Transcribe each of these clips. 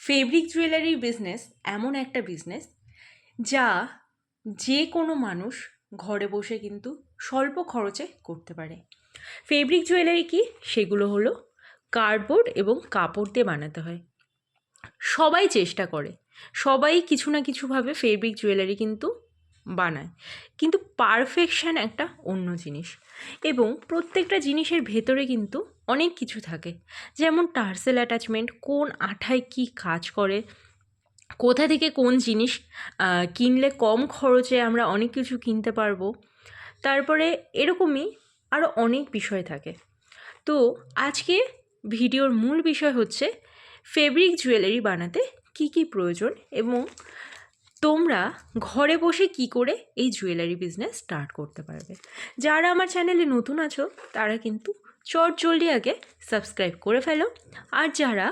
Fabric জুয়েলারির business এমন একটা business যা যে কোনো মানুষ ঘরে বসে কিন্তু স্বল্প খরচে করতে পারে। ফেব্রিক জুয়েলারি কি? সেগুলো হলো কার্ডবোর্ড এবং কাপড় দিয়ে বানাতে হয়। সবাই চেষ্টা করে, সবাই কিছু না কিছুভাবে ফেব্রিক জুয়েলারি কিন্তু বানায়, কিন্তু পারফেকশান একটা অন্য জিনিস। এবং প্রত্যেকটা জিনিসের ভেতরে কিন্তু অনেক কিছু থাকে, যেমন টার্সেল অ্যাটাচমেন্ট, কোন আঠায় কী কাজ করে, কোথা থেকে কোন জিনিস কিনলে কম খরচে আমরা অনেক কিছু কিনতে পারবো, তারপরে এরকমই আরও অনেক বিষয় থাকে। তো আজকে ভিডিওর মূল বিষয় হচ্ছে ফেব্রিক জুয়েলারি বানাতে কি কি প্রয়োজন এবং তোমরা ঘরে বসে কি করে এই জুয়েলারি বিজনেস স্টার্ট করতে পারবে। যারা আমার চ্যানেলে নতুন আছো তারা কিন্তু জলদি আগে সাবস্ক্রাইব করে ফেলো, আর যারা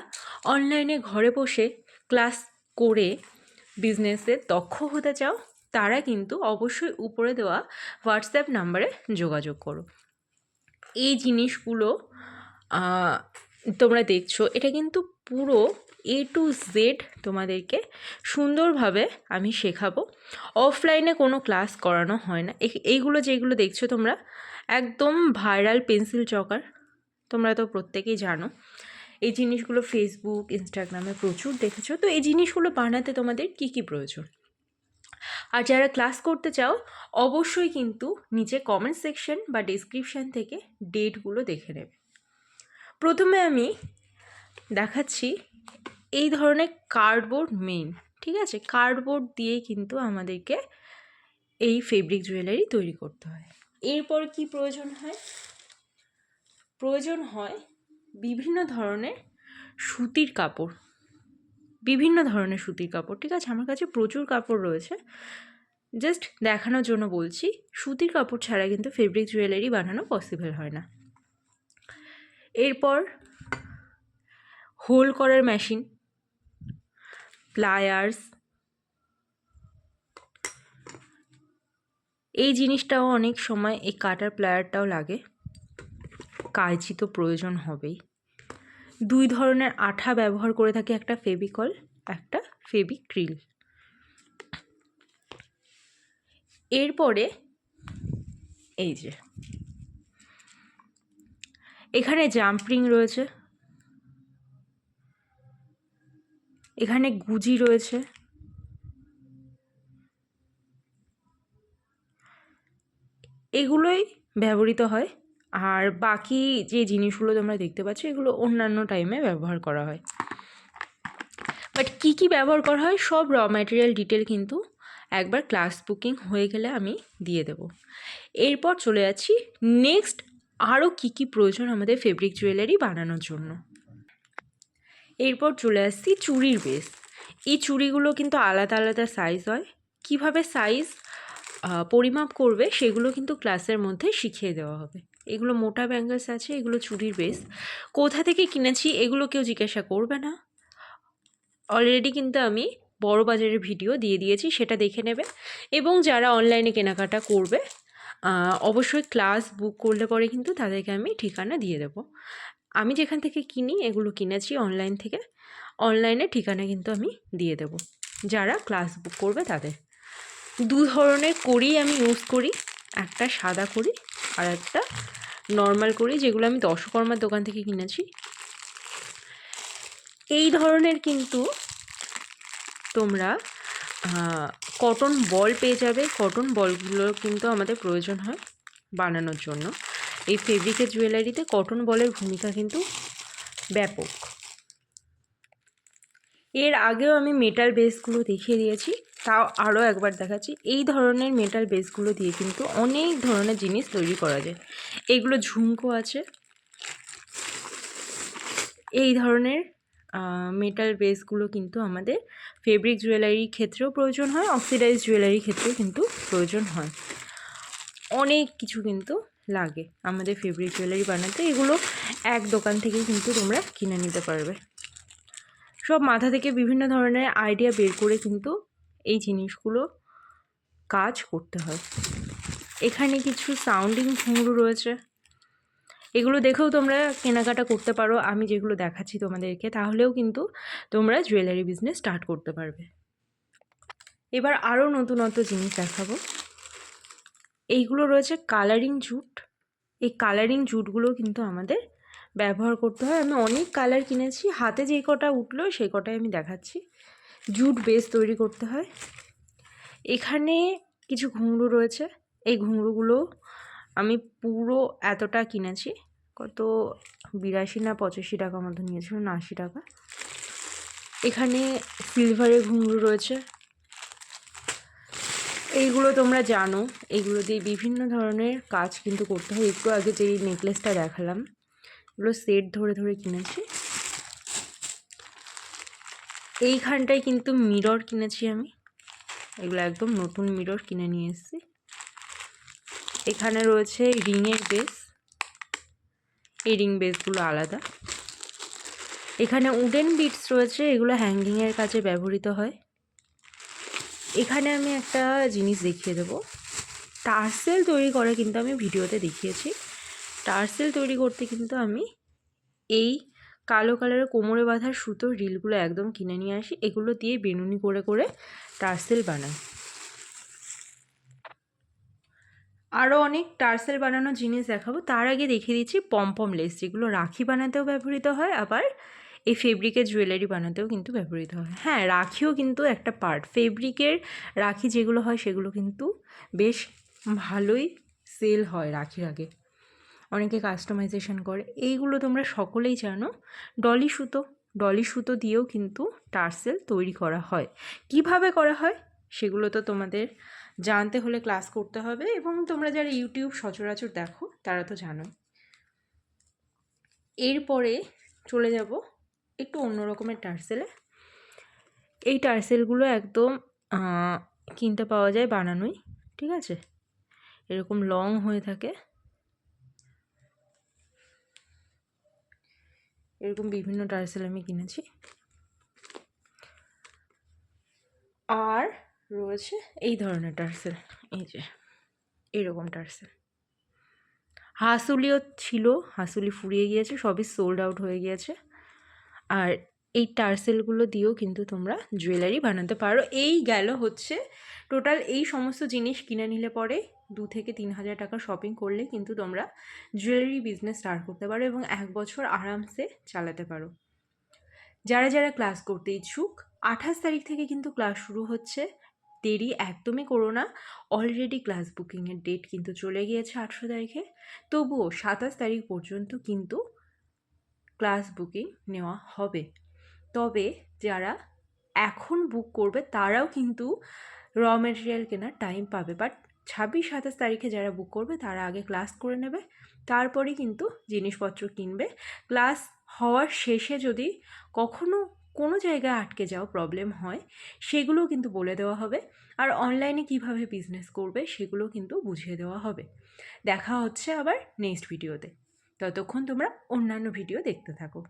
অনলাইনে ঘরে বসে ক্লাস করে বিজনেসে দক্ষ হতে চাও তারা কিন্তু অবশ্যই উপরে দেওয়া হোয়াটসঅ্যাপ নাম্বারে যোগাযোগ করো। এই জিনিসগুলো তোমরা দেখছো, এটা কিন্তু পুরো A to Z তোমাদেরকে সুন্দরভাবে আমি শেখাবো। অফলাইনে কোনো ক্লাস করানো হয় না। এইগুলো যেগুলো দেখছো তোমরা একদম ভাইরাল পেন্সিল চকার, তোমরা তো প্রত্যেকেই জানো এই জিনিসগুলো ফেসবুক ইনস্টাগ্রামে প্রচুর দেখেছো। তো এই জিনিসগুলো বানাতে তোমাদের কি কি প্রয়োজন, আর যারা ক্লাস করতে চাও অবশ্যই কিন্তু নিচে কমেন্ট সেকশন বা ডেসক্রিপশান থেকে ডেটগুলো দেখে নেবে। প্রথমে আমি দেখাচ্ছি এই ধরনের কার্ডবোর্ড মেইন, ঠিক আছে? কার্ডবোর্ড দিয়ে কিন্তু আমাদেরকে এই ফেব্রিক জুয়েলারি তৈরি করতে হয়। এরপর কি প্রয়োজন হয়? প্রয়োজন হয় বিভিন্ন ধরনের সুতির কাপড়, বিভিন্ন ধরনের সুতির কাপড়, ঠিক আছে? আমার কাছে প্রচুর কাপড় রয়েছে, জাস্ট দেখানোর জন্য বলছি। সুতির কাপড় ছাড়া কিন্তু ফেব্রিক জুয়েলারি বানানো পসিবল হয় না। এরপর হোল করার মেশিন, প্লায়ার্স, এই জিনিসটাও অনেক সময় এই কাটার প্লায়ারটাও লাগে, কাঁচি তো প্রয়োজন হবেই। দুই ধরনের আঠা ব্যবহার করে থাকে, একটা ফেভিকল, একটা ফেভিক্রিল। এরপরে এই যে এখানে জাম্পরিং রয়েছে, এখানে গুজি রয়েছে, এগুলোই ব্যবহৃত হয়। আর বাকি যে জিনিসগুলো তোমরা দেখতে পাচ্ছ এগুলো অন্যান্য টাইমে ব্যবহার করা হয়। বাট কী কী ব্যবহার করা হয় সব র ম্যাটেরিয়াল ডিটেল কিন্তু একবার ক্লাস বুকিং হয়ে গেলে আমি দিয়ে দেব। এরপর চলে যাচ্ছি নেক্সট আরও কী কী প্রয়োজন আমাদের ফেব্রিক জুয়েলারি বানানোর জন্য। এরপর চলে আসছি চুড়ির বেস। এই চুড়িগুলো কিন্তু আলাদা আলাদা সাইজ হয়, কিভাবে সাইজ পরিমাপ করবে সেগুলো কিন্তু ক্লাসের মধ্যে শিখিয়ে দেওয়া হবে। এগুলো মোটা ব্যাঙ্গলস আছে, এগুলো চুড়ির বেস। কোথা থেকে কিনেছি এগুলো কেউ জিজ্ঞাসা করবে না, অলরেডি কিন্তু আমি বড় বাজারের ভিডিও দিয়ে দিয়েছি, সেটা দেখে নেবে। এবং যারা অনলাইনে কেনাকাটা করবে অবশ্যই ক্লাস বুক করলে পরে কিন্তু তাদেরকে আমি ঠিকানা দিয়ে দেব। আমি যেখান থেকে কিনি এগুলো কিনেছি অনলাইন থেকে, অনলাইনে ঠিকানা কিন্তু আমি দিয়ে দেব যারা ক্লাস বুক করবে তাদের। দু ধরনের কড়ি আমি ইউজ করি, একটা সাদা কড়ি আর একটা নর্মাল কড়ি, যেগুলো আমি দশকর্মার দোকান থেকে কিনেছি। এই ধরনের কিন্তু তোমরা কটন বল পেয়ে যাবে। কটন বলগুলোর কিন্তু আমাদের প্রয়োজন হয় বানানোর জন্য। এই ফেব্রিকের জুয়েলারিতে কটন বলের ভূমিকা কিন্তু ব্যাপক। এর আগেও আমি মেটাল বেসগুলো দেখিয়ে দিয়েছি, তাও আরও একবার দেখাচ্ছি। এই ধরনের মেটাল বেসগুলো দিয়ে কিন্তু অনেক ধরনের জিনিস তৈরি করা যায়। এগুলো ঝুমকো আছে, এই ধরনের মেটাল বেসগুলো কিন্তু আমাদের ফেব্রিক জুয়েলারির ক্ষেত্রেও প্রয়োজন হয়, অক্সিডাইজ জুয়েলারির ক্ষেত্রেও কিন্তু প্রয়োজন হয়। অনেক কিছু কিন্তু লাগে আমাদের ফেব্রিক জুয়েলারি বানাতে। এগুলো এক দোকান থেকেই কিন্তু তোমরা কিনে নিতে পারবে। সব মাথা থেকে বিভিন্ন ধরনের আইডিয়া বের করে কিন্তু এই জিনিসগুলো কাজ করতে হয়। এখানে কিছু সাউন্ডিং ঘুঙরু রয়েছে, এগুলো দেখেও তোমরা কেনাকাটা করতে পারো, আমি যেগুলো দেখাচ্ছি তোমাদেরকে, তাহলেও কিন্তু তোমরা জুয়েলারি বিজনেস স্টার্ট করতে পারবে। এবার আরও নতুনত্ব জিনিস দেখাবো। এইগুলো রয়েছে কালারিং জুট। এই কালারিং জুটগুলো কিন্তু আমাদের ব্যবহার করতে হয়। আমি অনেক কালার কিনেছি, হাতে যেই কটা উঠলো সেই কটাই আমি দেখাচ্ছি। জুট বেস তৈরি করতে হয়। এখানে কিছু ঘুঙরু রয়েছে, এই ঘুঙরুগুলো আমি পুরো এতটা কিনেছি, কত 82 না 85 টাকা মতো নিয়েছিল, না 80 টাকা। এখানে সিলভারের ঘুঙরু রয়েছে, এইগুলো তোমরা জানো, এইগুলো দিয়ে বিভিন্ন ধরনের কাজ কিন্তু করতে হয়। একটু আগে যেই নেকলেসটা দেখালাম, এগুলো সেট ধরে ধরে কিনেছি। এইখানটায় কিন্তু মিরর কিনেছি আমি, এগুলো একদম নতুন মিরর কিনে নিয়ে এসেছি। এখানে রয়েছে রিংয়ের বেস, এই রিং বেসগুলো আলাদা। এখানে উডেন বিটস রয়েছে, এগুলো হ্যাঙ্গিংয়ের কাজে ব্যবহৃত হয়। এখানে আমি একটা জিনিস দেখিয়ে দেবো, টার্সেল তৈরি করে কিন্তু আমি ভিডিওতে দেখিয়েছি। টার্সেল তৈরি করতে কিন্তু আমি এই কালো কালারের কোমরে বাঁধার সুতোর রিলগুলো একদম কিনে নিয়ে আসি, এগুলো দিয়ে বেনুনি করে করে টার্সেল বানাই। আরও অনেক টার্সেল বানানোর জিনিস দেখাবো, তার আগে দেখিয়ে দিচ্ছি পমপম লেস, যেগুলো রাখি বানাতেও ব্যবহৃত হয়, আবার এই ফেব্রিকের জুয়েলারি বানাতেও কিন্তু ব্যবহৃত হয়। হ্যাঁ, রাখিও কিন্তু একটা পার্ট, ফেব্রিকের রাখি যেগুলো হয় সেগুলো কিন্তু বেশ ভালোই সেল হয় রাখির আগে, অনেকে কাস্টমাইজেশন করে। এইগুলো তোমরা সকলেই জানো, ডলি সুতো দিয়েও কিন্তু টার্সেল তৈরি করা হয়। কিভাবে করা হয় সেগুলো তো তোমাদের জানতে হলে ক্লাস করতে হবে, এবং তোমরা যারা ইউটিউব সচরাচর দেখো তারা তো জানো। এরপরে চলে যাব একটু অন্য রকমের টার্সেলে। এই টার্সেলগুলো একদম কিনতে পাওয়া যায় বানানোই, ঠিক আছে, এরকম লং হয়ে থাকে, এরকম বিভিন্ন টার্সেল আমি কিনেছি। আর রয়েছে এই ধরনের টার্সেল, এই যে এরকম টার্সেল। হাসুলিও ছিল, হাসুলি ফুরিয়ে গিয়েছে, সবই সোল্ড আউট হয়ে গিয়েছে। আর এই টার্সেলগুলো দিয়েও কিন্তু তোমরা জুয়েলারি বানাতে পারো। এই গেল হচ্ছে টোটাল, এই সমস্ত জিনিস কিনে নিলে পরে 2 থেকে 3 হাজার টাকা শপিং করলে কিন্তু তোমরা জুয়েলারি বিজনেস স্টার্ট করতে পারো এবং 1 বছর আরামসে চালাতে পারো। যারা যারা ক্লাস করতে ইচ্ছুক, 28 তারিখ থেকে কিন্তু ক্লাস শুরু হচ্ছে, দেরি একদমই করো না। অলরেডি ক্লাস বুকিংয়ের ডেট কিন্তু চলে গিয়েছে 18 তারিখে, তবুও 27 তারিখ পর্যন্ত কিন্তু ক্লাস বুকিং নেওয়া হবে। তবে যারা এখন বুক করবে তারাও কিন্তু র মেটেরিয়াল কেনার টাইম পাবে, বাট 26-27 তারিখে যারা বুক করবে তারা আগে ক্লাস করে নেবে, তারপরে কিন্তু জিনিসপত্র কিনবে। ক্লাস হওয়ার শেষে যদি কখনো কোনো জায়গায় আটকে যাও, প্রবলেম হয়, সেগুলোও কিন্তু বলে দেওয়া হবে। আর অনলাইনে কিভাবে বিজনেস করবে সেগুলো কিন্তু বুঝিয়ে দেওয়া হবে। দেখা হচ্ছে আবার নেক্সট ভিডিওতে, ততক্ষণ তোমরা অন্যান্য ভিডিও দেখতে থাকো।